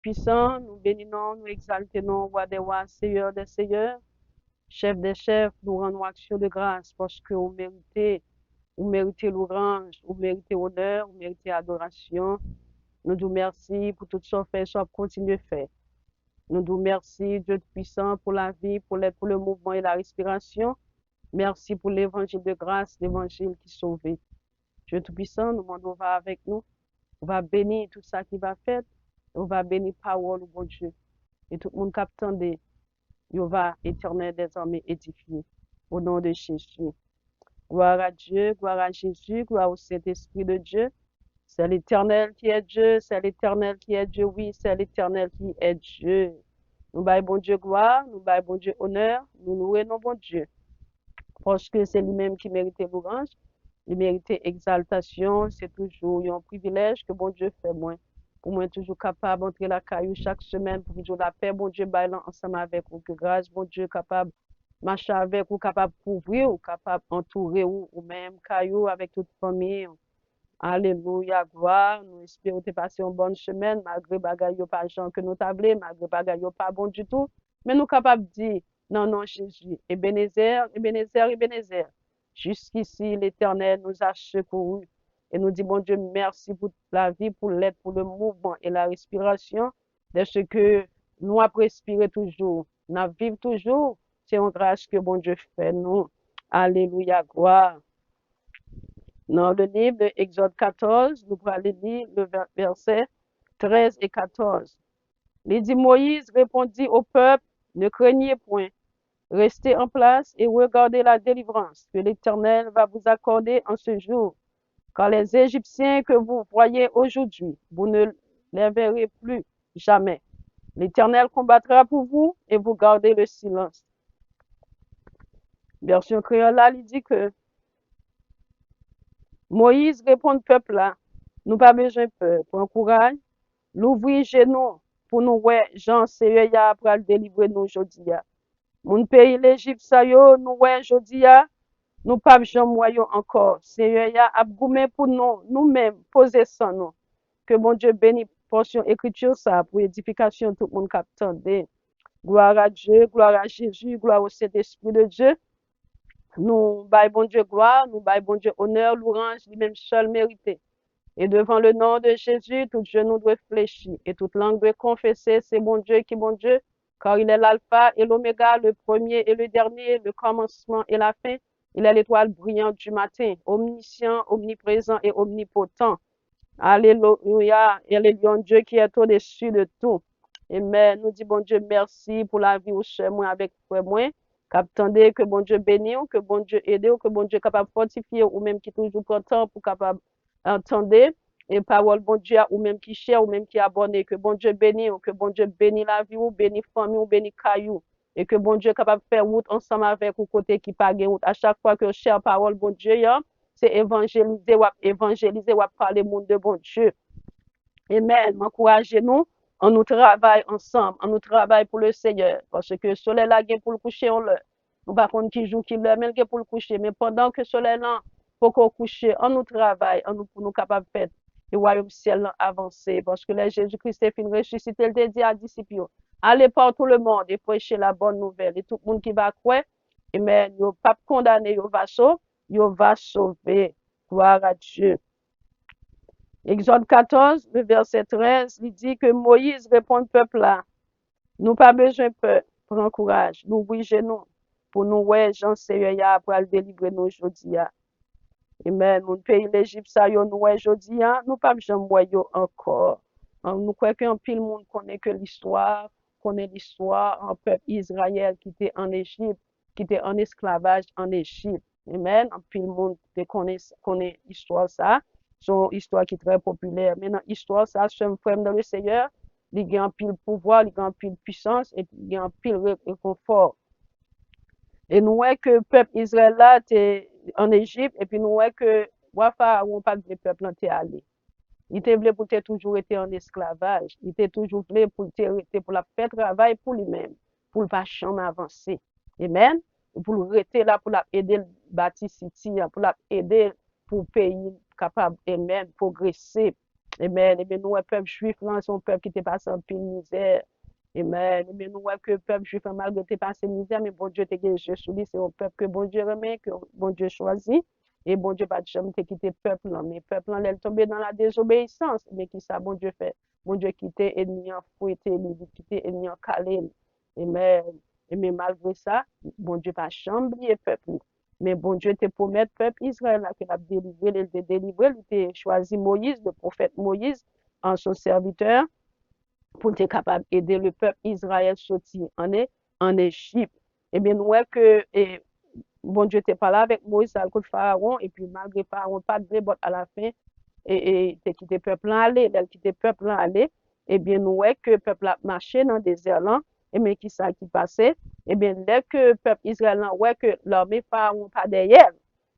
Tout-Puissant, nous bénissons, nous exaltons, roi des rois, seigneur des seigneurs, chef des chefs, nous rendons action de grâce parce que vous méritez l'orange, vous méritez honneur, vous méritez adoration. Nous vous merci pour tout ce que fait, ce continue de faire. Nous vous merci, Dieu puissant, pour la vie, pour le mouvement et la respiration. Merci pour l'évangile de grâce, l'évangile qui sauve. Dieu Tout-Puissant, nous demandons, va avec nous. On va bénir tout ça qui va faire. On va bénir parole, bon Dieu. Et tout le monde qui attendait, il va éternel désormais édifié. Au nom de Jésus. Gloire à Dieu, gloire à Jésus, gloire au Saint-Esprit de Dieu. C'est l'Éternel qui est Dieu, c'est l'Éternel qui est Dieu, oui, c'est l'Éternel qui est Dieu. Nous baillons bon Dieu gloire, nous baillons bon Dieu honneur, nous louons bon Dieu. Parce que c'est lui-même qui méritait louange, il méritait exaltation, c'est toujours un privilège que bon Dieu fait moi. Pour moi, toujours capable d'entrer la caillou chaque semaine pour dire la paix, bon Dieu, baillant ensemble avec vous, que grâce, bon Dieu, capable marcher avec vous, capable couvrir ou capable entourer ou même caillou avec toute famille. Alléluia, gloire. Nous espérons te passer une bonne semaine, malgré bagay yo pas gens que nous tablés, malgré bagay yo pas bon du tout. Mais nous capables de dire, non, non, Jésus, Ebenezer, Ebenezer, Ebenezer. Jusqu'ici, l'Éternel nous a secourus. Et nous dit, bon Dieu, merci pour la vie, pour l'aide, pour le mouvement et la respiration, de ce que nous avons respiré toujours, nous vivons toujours. C'est une grâce que bon Dieu fait nous. Alléluia, gloire. Dans le livre de Exode 14, nous allons lire le verset 13 et 14. Il dit, Moïse répondit au peuple, ne craignez point, restez en place et regardez la délivrance que l'Éternel va vous accorder en ce jour. Car les Égyptiens que vous voyez aujourd'hui, vous ne les verrez plus jamais. L'Éternel combattra pour vous et vous gardez le silence. Version créole là, il dit que Moïse répond au peuple là, nous pas besoin de peur, prends courage, l'ouvrir genou pour nous ouais, Jean Seigneur ya pour délivrer nous aujourd'hui. Mon pays l'Égypte ça yo nous ouais aujourd'hui, nous pas Jean moyo encore. Seigneur ya a goumé pour nous, nous-mêmes poser sans nous. Que mon Dieu bénisse portion écriture ça pour édification tout le monde qui attendait. Gloire à Dieu, gloire à Jésus, gloire au Saint-Esprit de Dieu. Nous baillons bon Dieu gloire, nous baillons bon Dieu honneur, louange, lui-même seul mérité. Et devant le nom de Jésus, tout genou doit fléchir et toute langue doit confesser, c'est bon Dieu qui est bon Dieu, car il est l'alpha et l'oméga, le premier et le dernier, le commencement et la fin. Il est l'étoile brillante du matin, omniscient, omniprésent et omnipotent. Alléluia. Il est le Dieu qui est au-dessus de tout. Amen. Nous dit bon Dieu merci pour la vie au chez moi avec frère moi. Qu'attendez que bon Dieu bénisse, que bon Dieu aide, que bon Dieu capable de fortifier ou même qui toujours content pour capable entendre et parole bon Dieu ou même qui cher ou même qui abonné, que bon Dieu bénisse, que bon Dieu bénisse la vie ou bénisse famille ou bénisse caillou et que bon Dieu capable de faire route ensemble avec ou côté qui pas route. À chaque fois que cher parole bon Dieu c'est évangéliser ou parler monde de bon Dieu. Amen. Encouragez-nous, on nous travaille ensemble, on nous travaille pour le Seigneur. Parce que le soleil là, pour le coucher, on le. Nous ne savons pas qui joue, qui l'heure, mais pour le coucher. Mais pendant que le soleil là, pour qu'on couche, on nous travaille, on nous, pour nous capables de faire le royaume ciel là, avancer. Parce que là, Jésus-Christ est fini ressuscité, il a dit à disciples, allez par tout le monde et prêchez la bonne nouvelle. Et tout le monde qui va croire, amen, il ne pas condamné, il va sauver. Gloire à Dieu. Exode 14, le verset 13, il dit que Moïse répond au peuple là, nous pas besoin de peur, prends courage, nous bougeons nous, pour nous, ouais, Jean Seigneur, pour le délivrer nous aujourd'hui. Amen. Mon pays l'Égypte, ça, nous, ouais, aujourd'hui, nous pas besoin de encore. Nous croyons qu'un pile monde connaît l'histoire, un peuple Israël qui était en Égypte, qui était en esclavage en Égypte. Amen. Un pile monde connaît l'histoire ça. Son histoire qui est très populaire. Maintenant, l'histoire, ça, c'est un frère dans le Seigneur. Il y a un pile pouvoir, il y a un pile puissance, et puis il y a un pile réconfort. Et nous voyons que le peuple Israël là était en Égypte, et puis nous voyons que Wafa, où on parle de peuple là, allé. Il était voulu pour toujours été en esclavage. Il était toujours voulu pour la faire travail pour lui-même, pour ne pas jamais avancer. Amen. Pour le rester là, pour l'aider à bâtir city, pour l'aider pour pays capable et même progresser. Amen. Et bien, nous, le peuple juif, là, c'est un peuple qui était passé en pile misère. Amen. Et bien, nous, que le peuple juif, malgré que passé misère, mais bon Dieu, t'es Jésus sous lui, c'est un peuple que bon Dieu remet, que bon Dieu choisit. Et bon Dieu, pas de jamais te quitter le peuple, là. Mais le peuple, là, il est tombé dans la désobéissance. Mais qui ça, bon Dieu fait? Bon Dieu quitté, ennemi en fouetté, il quitté, ennemi en calé. Amen. Et mais malgré ça, bon Dieu, pas jamais le peuple. Mais bon Dieu te promet, peuple Israël, là, qu'il a délivré, il te délivré, il t'a choisi Moïse, le prophète Moïse, en son serviteur, pour être capable d'aider le peuple Israël sortir en Égypte. Eh bien, nous voyons que bon Dieu n'était pas là avec Moïse à cause de Pharaon, et puis malgré Pharaon, pas de débord à la fin, et t'es quitté le peuple là aller, elle quitté le peuple là aller, eh bien, nous voyons que le peuple a marché dans le désert là, et bien, qui ça qui passait? Eh bien, dès que le peuple israélien voit que l'armée Pharaon pas derrière,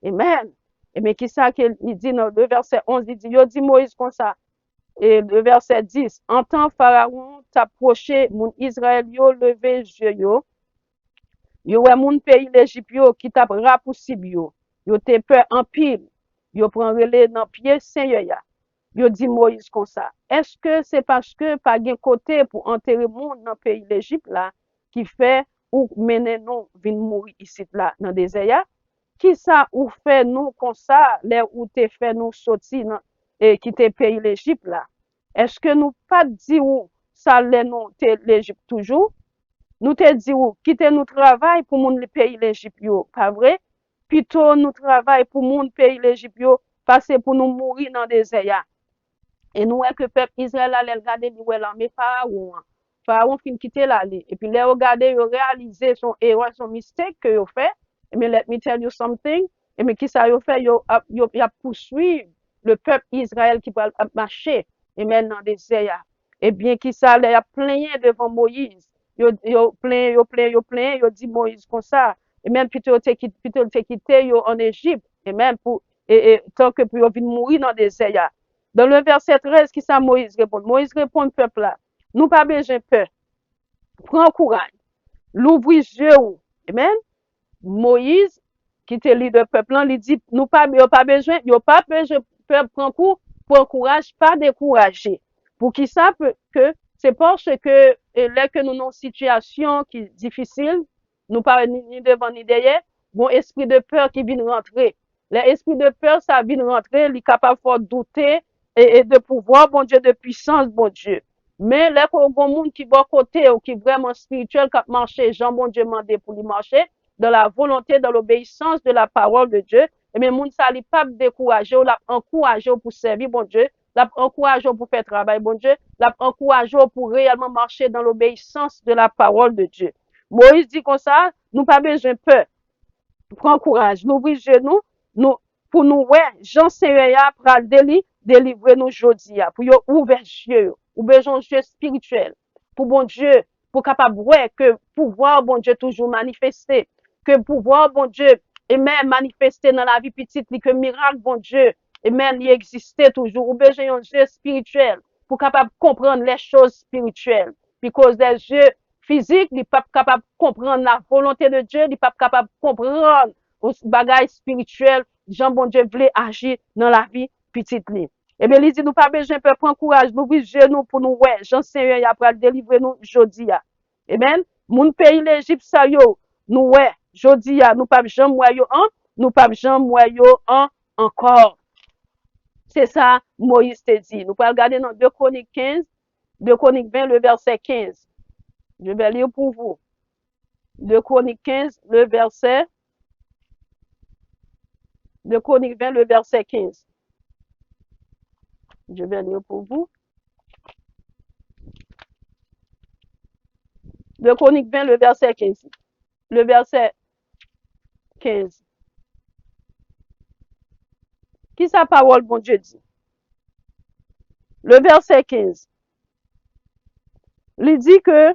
amen. Eh bien, qui ça qu'il dit dans le verset 11, il dit, yo dit Moïse comme ça, et le verset 10, en temps Pharaon t'approcher, mon Israël yo levé yeux yo wè moun pays l'Égypte yo qui t'a rapoussib yo te peur en pile, yo prend relais dans pied Seigneur ya. Yo dit Moïse comme ça. Est-ce que c'est parce que pas gen côté pour enterrer moun dans pays l'Égypte là qui fait ou mener nous vinn mourir ici là dans désert ya? Qui ça ou fait nous comme ça, là où te fait nous sortir et quitter pays l'Égypte là? Est-ce que nous pas dit ou ça l'est nous l'Égypte toujours? Nous te dit ou quitter nous travail pour moun pays l'Égypte yo, pas vrai? Plutôt nous travail pour moun pays l'Égypte yo, passer pour nous mourir dans des désert. Et nous que le peuple Israël allait regarder lui l'armée Pharaon. Pharaon fin quitter l'aller et puis les regarder yo réaliser son erreur, son mistake que yo fait. Mais let me tell you something. Et mais qui ça yo fait yo a poursuivre le peuple Israël qui va marcher et maintenant des désert. Et bien qui ça les a plaigné devant Moïse. Yo plein, yo dit Moïse comme ça. Et même plutôt te quitté yo en Égypte et même pour tant que pour yo venir mourir dans des désert. Dans le verset 13, qui ça Moïse répond? Moïse répond, peuple là, nous pas besoin peur. Prends courage. L'ouvrir yeux. Amen. Moïse, qui était leader peuple là, lui dit, nous pas besoin, peur, prends courage, pas décourager. Pour qui ça que c'est parce que là que nous avons une situation qui est difficile, nous pas ni devant ni derrière, bon esprit de peur qui vient rentrer. L'esprit de peur, ça vient rentrer, il est capable de douter et de pouvoir, bon Dieu, de puissance, bon Dieu. Mais là, qu'on a un monde qui va côté ou qui est vraiment spirituel, qui marche, Jean, bon Dieu, demandé pour lui marcher, dans la volonté, dans l'obéissance de la parole de Dieu, et bien, monde ça n'est pas découragé, ou l'a encouragé pour servir, bon Dieu, l'a encouragé pour faire travail, bon Dieu, l'a encouragé pour réellement marcher dans l'obéissance de la parole de Dieu. Moïse dit comme ça, nous pas besoin de peur. Prends courage, nous ouvrir genoux, nous, pour nous, ouais, Jean Seigneur pral délivrer nous aujourd'hui, pour yo ouvrir yeux, ou besoin de yeux spirituel, pour bon Dieu, pour capable ouais que pouvoir bon Dieu toujours manifester, que pouvoir bon Dieu et même manifester dans la vie petite, que miracle bon Dieu et même il existait toujours, ou besoin de yeux spirituel pour capable comprendre les choses spirituelles, parce que les yeux physiques, il pas capable de comprendre la volonté de Dieu, il pas capable de comprendre les bagages spirituels, Jean bon Dieu voulait agir dans la vie petite li. Eh bien, il dit, nous pas besoin de prendre courage, nous ouvrir genoux pour nous, ouais, Jean Seigneur, il a délivrer nous jodi ya. Amen. Mon pays l'Égypte, ça yo, nous, ouais, jodi ya, nous pas besoin yo en, nous pas besoin yo en, encore. C'est ça, Moïse te dit. Nous pouvons regarder dans 2 Chroniques 15, 2 Chroniques 20, le verset 15. Je vais lire pour vous. 2 Chroniques 15, le verset 2 Chroniques 20, le verset 15. Je vais lire pour vous. 2 Chroniques 20, le verset 15. Le verset 15. Qui sa parole, bon Dieu dit? Le verset 15. Il dit que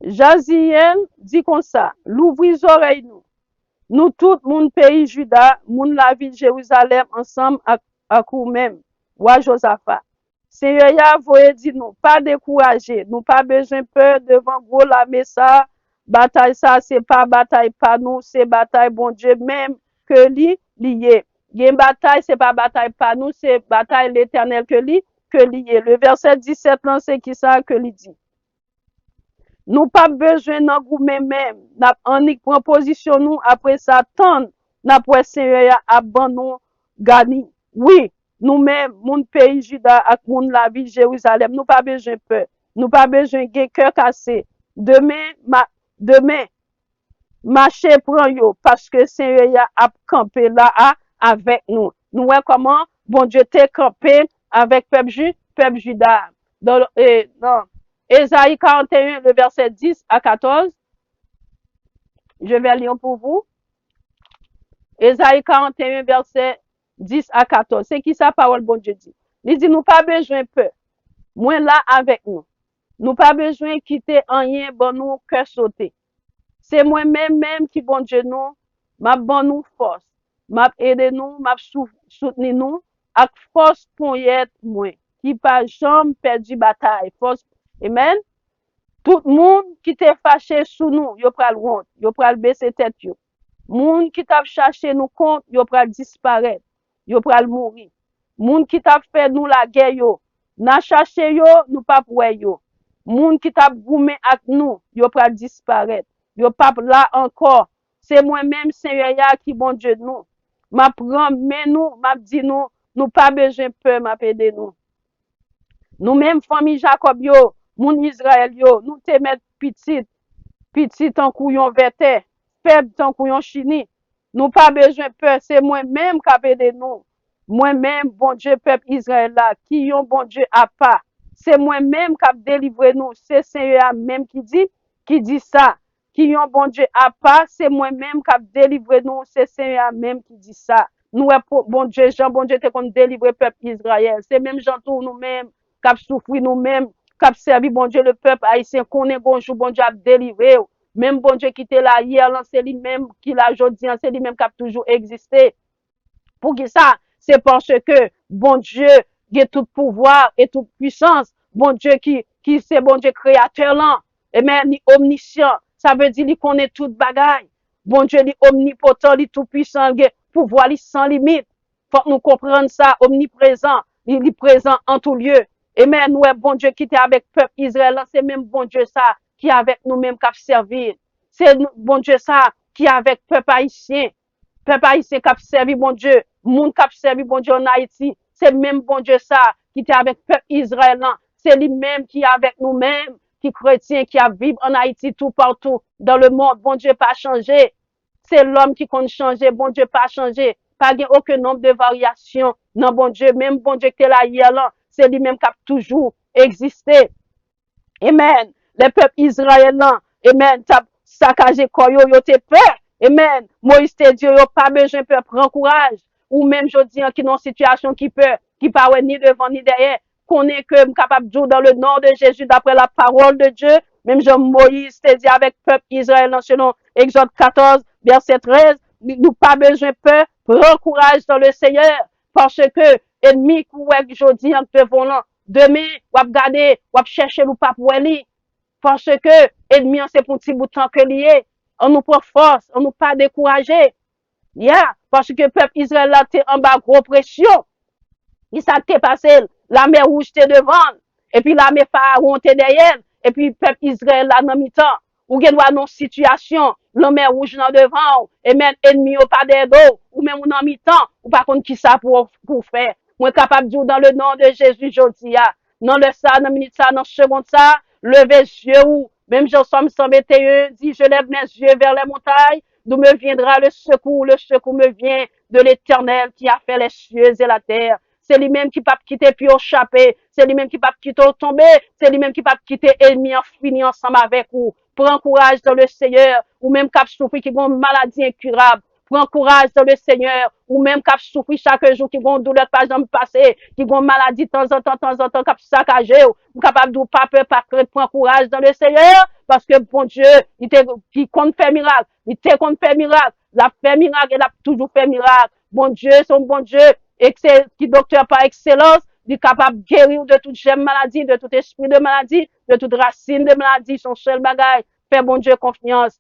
Jaziel dit comme ça, l'ouvrir oreilles nous tout mon pays Juda, moun la ville Jérusalem ensemble à coup même, roi Josaphat. Seigneur ya voye dit nous, pas décourager, nous pas besoin peur devant gros la ça, bataille ça, c'est pas bataille pas nous, c'est bataille bon Dieu même que li lié. Gen bataille, c'est pas bataille pas nous, c'est bataille l'éternel que lié. Le verset 17 là, c'est qui ça que lui dit? Nous pas besoin nan goumen même, n'a en prend position nous après ça tant n'a pour Seigneur a ban nous gani. Oui, nous-mêmes mon pays Juda ak moun la ville Jérusalem, nous pas besoin peur. Nous pas besoin gen cœur cassé. Demain marcher prend yo parce que Seigneur a campé là avec nous. Nous voyons comment bon Dieu t'est campé avec peuple Juda. Dans Ésaïe 41, le verset 10 à 14. Je vais lire pour vous. Ésaïe 41, verset 10 à 14. C'est qui sa parole, bon Dieu dit? Il dit, nous pas besoin peur. Moi là avec nous. Nous pas besoin quitter rien, bon nous, cœur sauté. C'est moi-même qui, bon Dieu, nous, m'a bon nous force. M'a aidé nous, m'a soutenu nous, avec force pour y être moi. Qui pas jamais perdu bataille. Force. Amen. Tout le monde qui t'est fâché sous nous, yo pral honte, yo pral baisser tête yo. Moun qui t'a cherché nous compte, yo pral disparaître, yo pral mourir. Moun qui t'a fait nous la guerre yo, n'a cherché yo, nous pas pour yo. Moun qui t'a goumé ak nous, yo pral disparaître. Yo pas là encore. C'est moi-même Seigneur qui bon Dieu nous. M'a prend mais nous, m'a dit nous pas besoin peur m'a aider nous. Nous même famille Jacob yo, moun Israël yo, nous te mettre petit en couillon verté, faible en couillon chini. Nous pas besoin peur, c'est moi-même qui aider nous. Moi-même, bon Dieu, peuple Israël là, qui yon bon Dieu à pas. C'est moi-même qui délivre nous. C'est Seigneur même qui dit ça. Qui yon bon Dieu à pas, c'est moi-même qui délivre nous. C'est Seigneur même qui dit ça. Nous, bon Dieu, Jean, bon Dieu, te qu'on délivre peuple Israël. C'est même Jean tout nous-mêmes, qui souffrir nous-mêmes, qui servi bon Dieu, le peuple haïtien, qu'on est bonjour, bon Dieu a délivré. Même bon Dieu qui était là hier, c'est lui-même qui l'a aujourd'hui, c'est lui-même qui a toujours existé. Pour qui ça? C'est parce que bon Dieu qui a tout pouvoir et toute puissance. Bon Dieu qui c'est bon Dieu créateur là. Et même ni omniscient. Ça veut dire qu'il connaît toute bagaille. Bon Dieu est omnipotent, il est tout puissant, il pouvoir sans limite. Faut que nous comprenions ça, omniprésent, il est présent en tout lieu. Et même nous, bon Dieu qui était avec le peuple Israël, c'est même bon Dieu ça qui est avec nous-mêmes qui a servi. C'est bon Dieu ça qui est avec le peuple haïtien. Peuple haïtien qui a servi bon Dieu. Monde qui a servi bon Dieu en Haïti. C'est même bon Dieu ça qui était avec le peuple Israël. C'est lui-même qui est avec nous-mêmes, qui chrétien, qui a vécu en Haïti tout partout dans le monde. Bon Dieu pas changé. C'est l'homme qui compte changer. Bon Dieu pas changé. Pas aucun nombre de variations. Non, bon Dieu, même bon Dieu qui est là hier là, c'est lui-même qui a toujours existé. Amen. Le peuple israélien, amen, t'a saccagé koyo, yo te peur. Amen. Moïse te dit, yo pas besoin peur, prends courage. Ou même je dis qui dans situation qui peut, qui pas ni devant ni derrière, qu'on est que capable de jouer dans le nom de Jésus d'après la parole de Dieu. Même Jean Moïse te dit avec peuple israélien selon Exode 14, verset 13, nous pas besoin peur, prends courage dans le Seigneur, parce que ennemi coué jodi en te volant, demain, ou garder, ou chercher ou pas pour lui, parce que ennemi c'est pour petit bout de temps que lié, on nous prend force, on nous pas décourager. Parce que peuple Israël là t'es en bas gros pression. Il s'est passé, la mer rouge t'es devant, et puis la mer Pharaon t'es derrière, et puis peuple Israël là dans mi-temps, ou gen wa non situation, la mer rouge dans devant, et même ennemi au pas d'eau, ou même dans mi-temps, ou pas contre qui ça pour faire. Moi capable de dire dans le nom de Jésus jodi a, dans le ça, dans minute ça, dans seconde ça, levez les yeux ou, même Jean Somme 121 dit, je lève mes yeux vers les montagnes, d'où me viendra le secours me vient de l'Éternel qui a fait les cieux et la terre. C'est lui-même qui pas quitter puis échapper, c'est lui-même qui pas quitter tomber, c'est lui-même qui pas quitter ennemi en fini ensemble avec vous. Prends courage dans le Seigneur, ou même cap souffrir qui ont maladie incurable. Prends courage dans le Seigneur, ou même cap souffrir chaque jour qui ont douleur pas jamais passé, qui ont maladie de temps en temps, cap saccagé, ou capable de pas peur, pas craindre, prends courage dans le Seigneur, parce que bon Dieu, qui compte faire miracle, il te compte faire miracle, la fait miracle, il a toujours fait miracle. Bon Dieu, son bon Dieu, qui docteur par excellence, il est capable de guérir de toute gemme maladie, de tout esprit de maladie, de toute racine de maladie, son seul bagage. Fais bon Dieu confiance.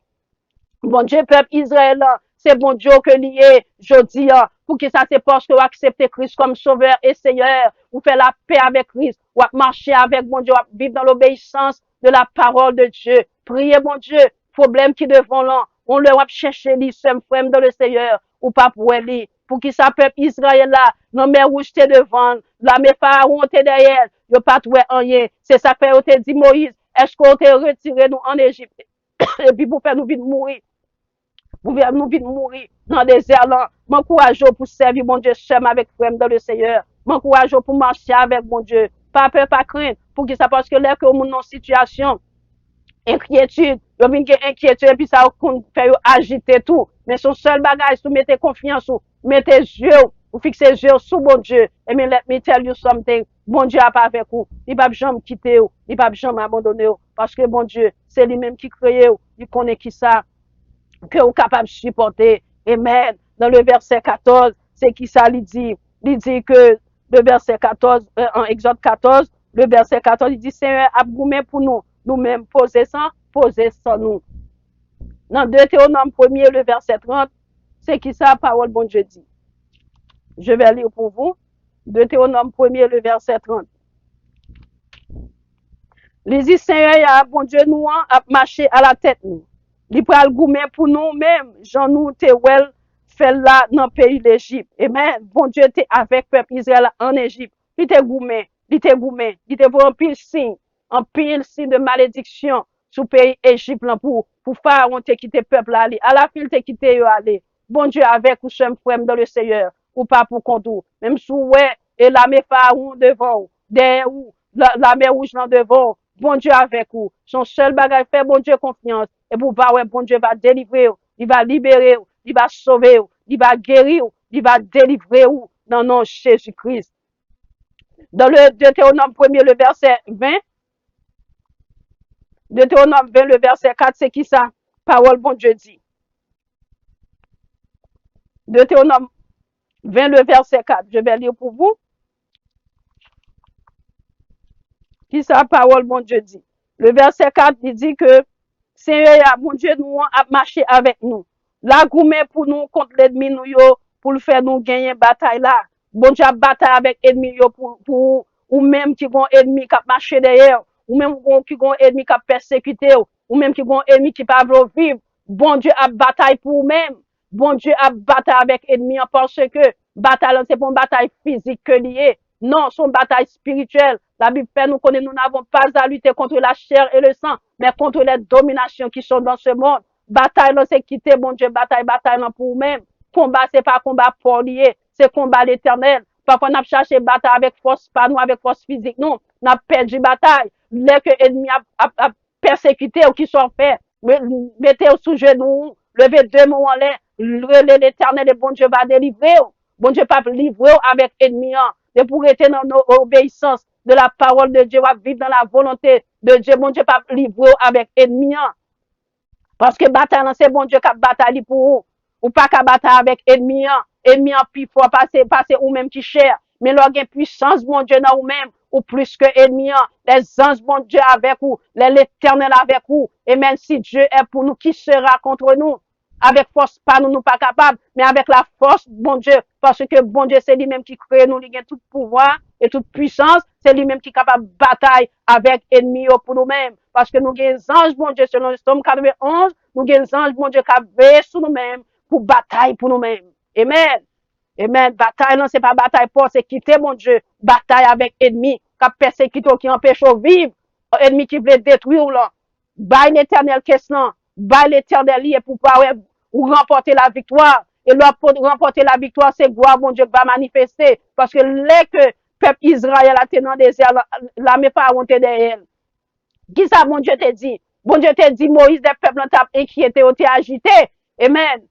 Bon Dieu, peuple Israël, c'est bon Dieu que lié, jodi, pour que ça c'est parce que vous acceptez Christ comme sauveur et Seigneur, vous faites la paix avec Christ, vous marchez avec bon Dieu, vous vivez dans l'obéissance de la parole de Dieu. Priez bon Dieu, problème qui devant là, on leur a cherché les seul frère dans le Seigneur, ou pas pour lui, pour qu'il s'appelle Israël là, non mais rouge t'es devant, la mais pharaon t'es derrière, yo pas trouvé rien. C'est ça fait, on te dit Moïse, est-ce qu'on te retiré nous en Égypte? Et puis pour faire nous vite mourir. Vous verrez nous vite mourir dans le désert là. M'encourage pour servir mon Dieu seul avec frère dans le Seigneur. M'encourage pour marcher avec mon Dieu. Pas peur, pas crainte. Pour que ça parce que là que on est dans situation, inquiétude, yo vinn gen inquiétude et puis ça fait agiter tout. Mais son seul bagage, vous mettez confiance ou mettez yeux, vous fixez yeux sur bon Dieu. Et mais let me tell you something. Bon Dieu a pas avec vous. Il va jamais quitter vous. Il va jamais abandonner vous. Parce que bon Dieu, c'est lui-même qui crée vous. Il connaît qui ça, que vous capable de supporter. Amen. Dans le verset 14, c'est qui ça lui dit? Il dit que le verset 14, en Exode 14, le verset 14, il dit, Seigneur, a goumé pour nous. Nous-mêmes, poser sans nous. Dans Deutéronome 1er, le verset 30, c'est qui ça, parole bon Dieu dit. Je vais lire pour vous. Deutéronome 1er, le verset 30. Les dit, Seigneur, bon Dieu, nous a marché à la tête nous. Il pral goumé pour nous-mêmes, j'en nous te wel fait là dans le pays d'Égypte. Amen. Bon Dieu t'es avec peuple Israël en Égypte. Il te goumé, il te pour un pile signe de malédiction sous pays Égypte pour Pharaon te quitter peuple aller. À la fin te quitter yo aller. Bon Dieu avec ou sem frère dans le Seigneur ou pas pour contour. Même sous ouais et la mer Pharaon devant derrière ou la mer rouge là devant. Bon Dieu avec vous. Son seul bagage fait bon Dieu confiance. Et pour voir, ouais, bon Dieu va délivrer, il va libérer, il va sauver, il va guérir, il va délivrer dans le nom de Jésus-Christ. Dans le Deutéronome 1er, le verset 20, Deutéronome 20, le verset 4, c'est qui ça? Parole bon Dieu dit. Deutéronome 20, le verset 4, je vais lire pour vous. Qui ça? Parole bon Dieu dit. Le verset 4, il dit que Seigneur, bon Dieu, nous a marché avec nous. La goumé pour nous contre l'ennemi nous yo, pour le faire nous gagner bataille là. Bon Dieu a bataille avec l'ennemi yo pour ou même qui vont ennemi qui marché derrière, ou même qui vont ennemi qui persécuté, ou même qui vont ennemi qui pas vivre. Bon Dieu a bataille pour vous-même. Bon Dieu a bataille avec l'ennemi parce que bataille c'est pas une bataille physique que lié. Non, c'est une bataille spirituelle. La Bible fait nous connaître, nous n'avons pas à lutter contre la chair et le sang, mais contre les dominations qui sont dans ce monde. Bataille, c'est quitter, bon Dieu, bataille pour nous-mêmes. Combat, c'est pas combat pour lier, c'est combat l'éternel. Parfois, on a cherché bataille avec force, pas nous avec force physique, non. On a perdu bataille. Dès que l'ennemi a persécuté ou qui sont faits, mettez au sous genou, levez deux mots en l'air, l'éternel et bon Dieu va délivrer. Bon Dieu pas livrer avec l'ennemi, et pour être dans nos obéissances de la parole de Dieu, va vivre dans la volonté de Dieu. Bon Dieu pas livrer avec l'ennemi. Parce que bataille, c'est bon Dieu qui a bataille pour vous. Ou pas qu'à bataille avec l'ennemi. Ennemi en plus fort, passer ou même qui cher. Mais leur puissance, bon Dieu, dans vous-même, ou plus que ennemi. Les anges, bon Dieu, avec vous. L'éternel avec vous. Et même si Dieu est pour nous, qui sera contre nous? Avec force, pas nous, nous pas capables, mais avec la force, bon Dieu, parce que bon Dieu, c'est lui-même qui crée nous, il a tout pouvoir et toute puissance, c'est lui-même qui est capable de bataille avec ennemi pour nous-mêmes. Parce que nous avons des anges, bon Dieu, selon le Somme 91, nous avons des anges, bon Dieu, qui veillent sur nous-mêmes pour bataille pour nous-mêmes. Amen. Amen. Bataille, non, c'est pas bataille pour, c'est quitter, mon Dieu, bataille avec ennemi, qui persécute, qui empêche de vivre, ennemi qui veut détruire, là. Baille l'éternel question, baille l'éternel lié pour pouvoir ou remporter la victoire. Et là, pour remporter la victoire, c'est gloire, mon Dieu, va manifester. Parce que les que peuple Israël a tenu dans le désert, la me pas monter derrière. Qui ça, mon Dieu, te dit? Bon Dieu te dit, Moïse, des peuples t'a inquiété, t'es agité. Amen.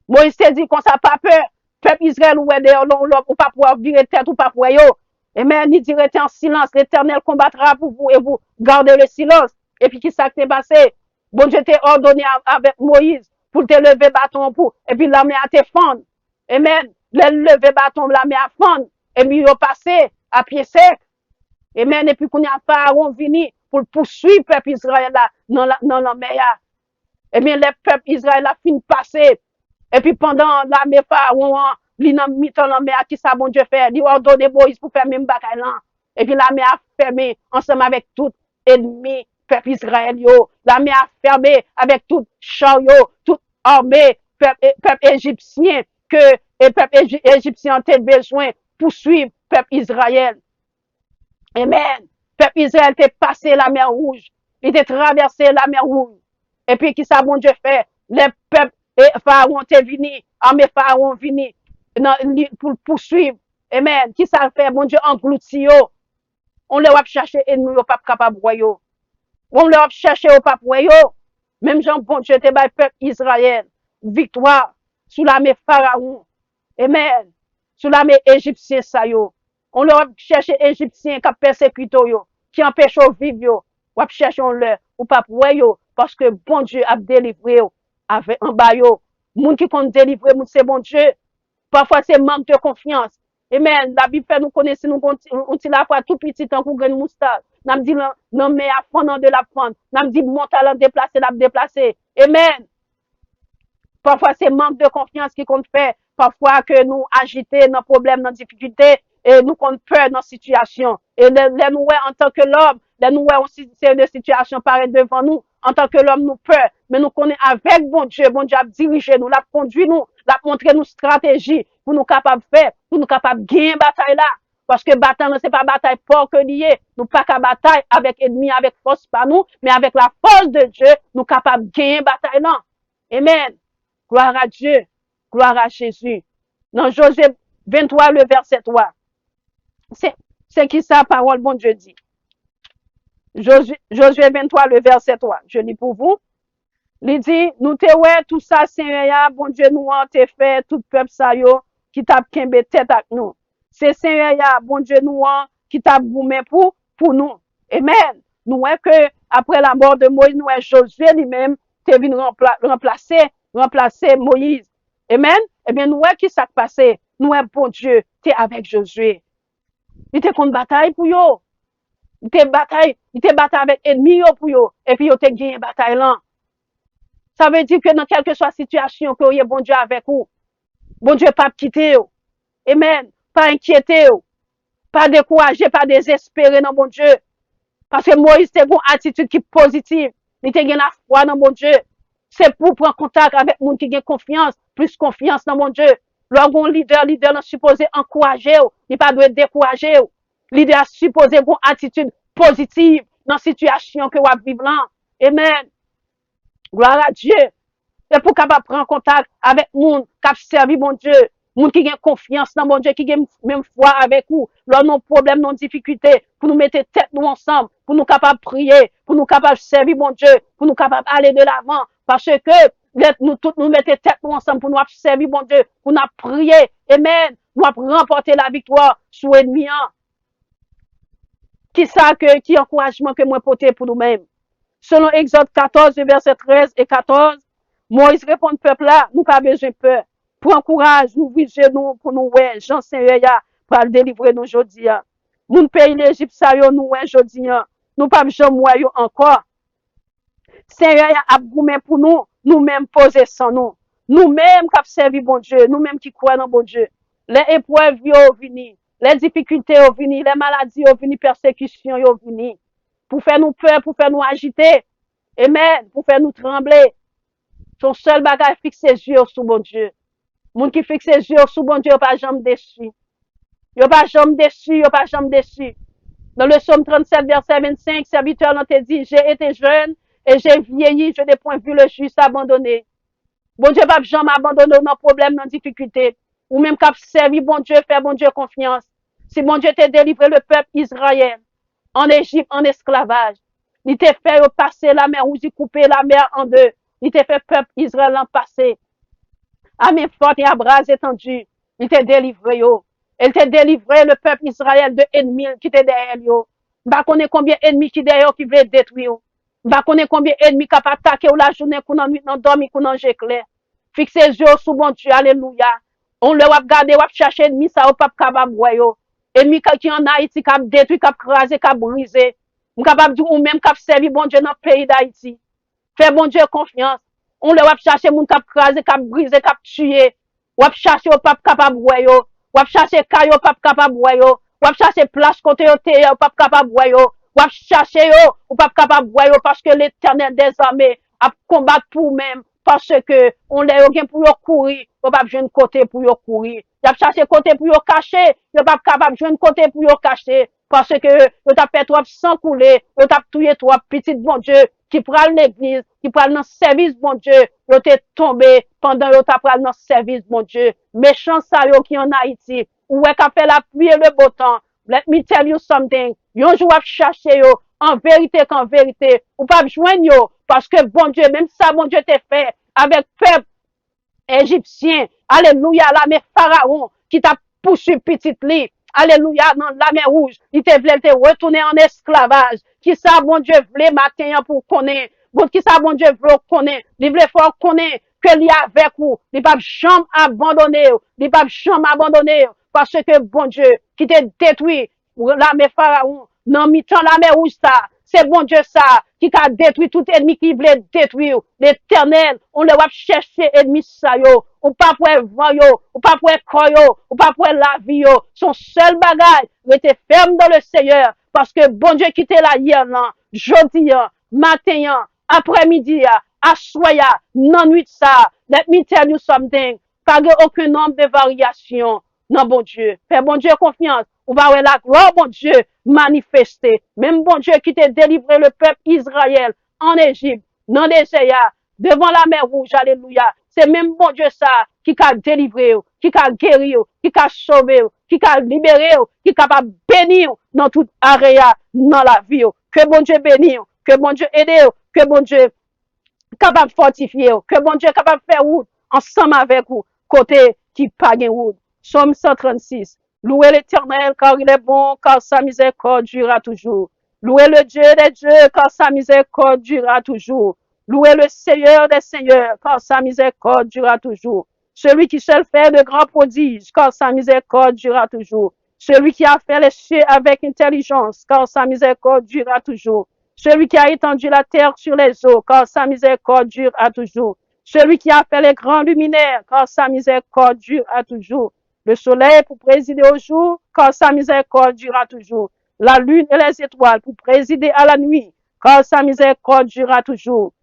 Moïse te dit qu'on n'a pas peur. Peuple Israël, ou derrière, ou pas pouvoir virer tête, ou pas pouvoir yo. Amen. Ni dire en silence. L'éternel combattra pour vous et vous gardez le silence. Et puis, qui ça qui t'est passé? Bon Dieu t'a ordonné avec Moïse pour te lever bâton pour, et puis l'armée a te fendre. Amen. Le lever bâton, l'armée a fendre. Et puis, il a passé à pied sec. Amen. Et puis, qu'on y a Pharaon vini pour poursuivre le peuple Israël là, dans la mer. Eh bien, le peuple Israël a fini de passer. Et puis pendant l'armée pharaon, li nan mitan la mer, qui ça bon Dieu fait? Il ordonne Moïse pour faire même bagaille là. Et puis l'armée a fermé ensemble avec tout ennemi peuple Israël yo. L'armée a fermé avec tout char yo, toute armée peuple égyptien que et peuple égyptien a besoin pour suivre peuple Israël. Amen. Peuple Israël était passé la mer rouge. Il était traversé la mer rouge. Et puis, qui ça, bon Dieu fait? Les peuples et Pharaon étaient venus, armée Pharaon venus pour poursuivre. Amen. Qui ça fait? Bon Dieu englouti yo. On les va chercher ennemis, au pas capable de yo. On les va chercher au pas yo. Même Jean, bon Dieu, te bay peuple Israël. Victoire sous l'armée Pharaon. Amen. Sous l'armée égyptienne, ça yo. On leur cherche égyptiens qui persécutent yo, qui empêchent de vivre yo. Ou chercher leur ou pas pour yo parce que bon Dieu a délivré yo avec en bas yo. Moun qui compte délivrer moun c'est bon Dieu. Parfois c'est manque de confiance. Amen. La Bible fait nous connaître nous on ti la fois tout petit temps pour graine moustache. N'a dit non mais à fondant de la prendre. N'a dit mon talent déplacer la déplacer. Amen. Parfois c'est manque de confiance qui compte faire. Parfois que nous agiter dans problème dans difficulté et nous compte peur dans situation. Et les nous en tant que l'homme, les nous aussi c'est une situation pareille devant nous. En tant que l'homme nous peur, mais nous connaissons avec bon Dieu a dirigé nous, l'a conduit nous, l'a montré nous stratégie pour nous capables de faire, pour nous capables de gagner bataille là. Parce que bataille c'est pas bataille pour que lié, nous pas qu'à bataille avec ennemi, avec force pas nous, mais avec la force de Dieu, nous capables de gagner bataille là. Amen. Gloire à Dieu. Gloire à Jésus. Dans Josué 23, le verset 3. C'est qui ça, parole, bon Dieu dit. Josué 23, le verset 3. Je lis pour vous. Il dit, nous te ouais, tout ça, Seigneur, bon Dieu, nous en te fait, tout peuple ça yo, qui t'a kembe tête avec nous. C'est Seigneur, bon Dieu, nous en, qui t'a boumé pour nous. Amen. Nous ouais que, après la mort de Moïse, nous ouais Josué lui-même, te venu remplacer Moïse. Amen. Eh bien, nous ouais qui s'est passé. Nous ouais bon Dieu, t'es avec Josué. Il te contre bataille pour yo. Il te bataille avec ennemi yo pour yo. Et puis yo te gagné bataille là. Ça veut dire que dans quelle que soit situation que vous bon Dieu avec vous. Bon Dieu pas quitter yo. Amen. Pas inquiéter yo. Pas décourager, pas désespérer dans bon Dieu. Parce que Moïse te une attitude qui est positive. Il te gagné la foi dans bon Dieu. C'est pour prendre contact avec moun qui a confiance, plus confiance dans mon Dieu. Lorsqu'on leader n'est supposé encourager, il pas doit décourager. Leader est supposé avoir une attitude positive dans la situation que vous vivez là. Amen. Gloire à Dieu. Et pour capable prendre contact avec moun qui a servi mon Dieu, moun qui a confiance dans mon Dieu, qui a même foi avec vous, lors nos problèmes, nos difficultés, pour nous mettre tête nous ensemble, pour nous capables prier, pour nous capables servir mon Dieu, pour nous capables aller de l'avant. Parce que nous tous nous mettons tête nous ensemble pour nous servir mon Dieu, pour nous prier. Amen. Nous remporter la victoire sur l'ennemi. Qui encouragement que moi porter pour nous-mêmes. Selon Exode 14, verset 13 et 14, Moïse répond au peuple là, nous pas besoin de peur. Pour encourager, nous viser nous pour nous ouais, Jean Seigneur pour le délivrer nous aujourd'hui. Moun pays l'Égypte ça yo nous ouais aujourd'hui. Nous pas jamais yo encore. Seigneur a goumé pour nous, nous-mêmes poser sans nous. Nous-mêmes qui servi bon Dieu, nous-mêmes qui croyons dans bon Dieu. Les épreuves yo vini, les difficultés yo vini, les maladies yo vini, persécutions yo vini. Pour faire nous peur, pour faire nous agiter. Amen. Pour faire nous trembler. Son seul bagage fixe ses yeux sur bon Dieu. Moun qui fixe ses yeux sur bon Dieu, yo pas jamais déçu. Yo pas jamais déçu, yo pas jamais déçu. Dans le psaume 37, verset 25, serviteur l'ont te dit, j'ai été jeune et j'ai vieilli, je n'ai point vu le juste abandonné. Bon Dieu pas jamais abandonner dans problème, dans difficulté. Ou même qu'à servir bon Dieu, faire bon Dieu confiance. Si bon Dieu t'a délivré le peuple Israël en Égypte, en esclavage, il t'a fait passer la mer, ou il couper la mer en deux. Il t'a fait peuple Israël en passer. À main forte et à bras étendus, il t'a délivré yo. Il t'a délivré le peuple Israël de ennemis qui étaient derrière yo. Bah connaît combien ennemis qui derrière qui veulent détruire. Bah connaît combien ennemis qui attaquer ou la journée qu'on en nuit, dans dormi, qu'on en clair. Fixez les yeux sous bon Dieu, alléluia. On le va regarder, on va chercher ennemi ça ou pas capable yo. Ennemi qui en Haïti qui a détruit, qui a crasé, qui a brisé. On capable dire ou même qui a servi bon Dieu dans le pays d'Haïti. Fais bon Dieu confiance. On le wap chercher moun kap krasé, kap brisé, kap tué. Wap chercher au pape capable yo. Wap chercher kayo pape capable yo. Wap chercher place côté yo te au pape capable yo. Wap chercher yo ou pape capable yo parce que l'Éternel des armées a combattre pour même parce que on les gen pour yo courir, yo pas jeune côté pour yo courir. Y a chercher côté pour yo cacher, yo pas capable jeune côté pour yo cacher parce que yo t'a fait trop sang couler, yo t'a tué trop petit bon Dieu qui prend l'église, qui prend dans service bon Dieu, yo t'es tombé pendant yo t'a pral dans service bon Dieu. Méchant ça yo qui en Haïti, ou est qu'a fait la pluie et le beau temps. Let me tell you something. Yon jou ap chercher yo en vérité qu'en vérité, ou pas joindre yo parce que bon Dieu, même ça bon Dieu t'a fait avec peuple égyptien. Alléluia, la mer Pharaon qui t'a poursuivi petite li. Alléluia, dans la mer rouge, il te voulait te retourner en esclavage. Qui ça, bon Dieu, voulait matin pour connaître. Bon, qui ça, bon Dieu, voulait connaître. Il voulait faire connaître que li avec vous. Il pas jamais abandonné. Il pas jamais abandonné. Parce que bon Dieu, qui te détruit, la mer Pharaon, non, mi-temps la mer rouge ça. C'est bon Dieu ça, qui a détruit tout ennemi qui voulait détruire. L'Éternel, on le va chercher ennemi ça yo. Ou pas pour vent yo, ou pas pour corps yo, ou pas pour la vie yo. Son seul bagage, rester ferme dans le Seigneur. Parce que bon Dieu qui était là hier, là, jeudi, matin, après-midi, à soya, non nuit ça. Let me tell you something. Pas aucun nombre de variations. Non, bon Dieu. Fais bon Dieu confiance. On va voir la gloire, bon Dieu, manifester. Même bon Dieu qui t'a délivré le peuple Israël en Égypte, dans les désert, devant la mer rouge, alléluia. C'est même bon Dieu ça qui a délivré, qui a guéri, qui a sauvé, qui a libéré, qui est capable de bénir dans toute area, dans la vie. Que bon Dieu bénisse, que bon Dieu aide, que bon Dieu capable de fortifier, que bon Dieu capable de faire route ensemble avec vous, côté qui pas de route. Somme 136. Louez l'Éternel car il est bon, car sa miséricorde durera toujours. Louez le Dieu des dieux, car sa miséricorde durera toujours. Louez le Seigneur des seigneurs, car sa miséricorde durera toujours. Celui qui seul fait de grands prodiges, car sa miséricorde durera toujours. Celui qui a fait les cieux avec intelligence, car sa miséricorde durera toujours. Celui qui a étendu la terre sur les eaux, car sa miséricorde durera toujours. Celui qui a fait les grands luminaires, car sa miséricorde durera toujours. Le soleil pour présider au jour, car sa miséricorde durera toujours. La lune et les étoiles pour présider à la nuit, car sa miséricorde durera toujours.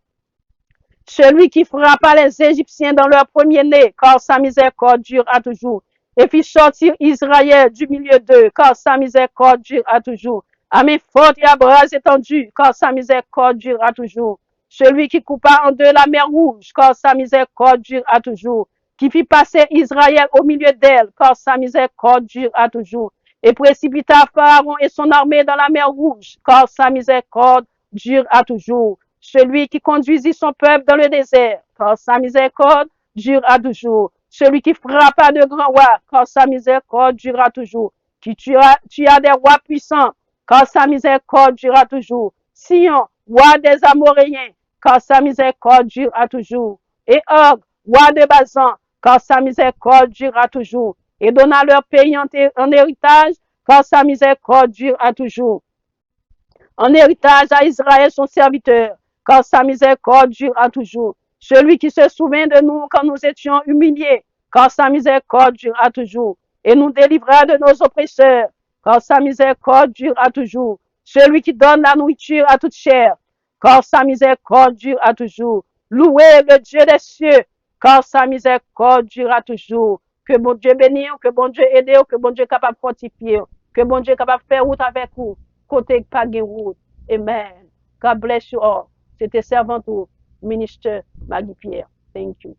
Celui qui frappa les Égyptiens dans leur premier-né, car sa miséricorde durera toujours. Et fit sortir Israël du milieu d'eux, car sa miséricorde durera toujours. À main forte et à bras étendus, car sa miséricorde durera toujours. Celui qui coupa en deux la mer rouge, car sa miséricorde durera toujours. Qui fit passer Israël au milieu d'elle, car sa miséricorde durera toujours. Et précipita Pharaon et son armée dans la mer rouge, car sa miséricorde durera toujours. Celui qui conduisit son peuple dans le désert, car sa miséricorde durera toujours. Celui qui frappa de grands rois, car sa miséricorde durera toujours. Qui tua des rois puissants, car sa miséricorde durera toujours. Sion, roi des Amoréens, car sa miséricorde durera toujours. Et Og, roi de Bazan, car sa miséricorde durera toujours. Et donna leur pays en héritage, car sa miséricorde durera toujours. En héritage à Israël son serviteur, car sa miséricorde durera toujours. Celui qui se souvient de nous quand nous étions humiliés, car sa miséricorde durera toujours. Et nous délivra de nos oppresseurs, car sa miséricorde durera toujours. Celui qui donne la nourriture à toute chair, car sa miséricorde durera toujours. Louez le Dieu des cieux, car sa miséricorde durera toujours. Que bon Dieu bénisse, que bon Dieu aide, que bon Dieu capable de fortifier, que bon Dieu capable de faire route avec vous, côté pas de route. Amen. God bless you all. C'était servante ou ministre Maggie Pierre. Thank you.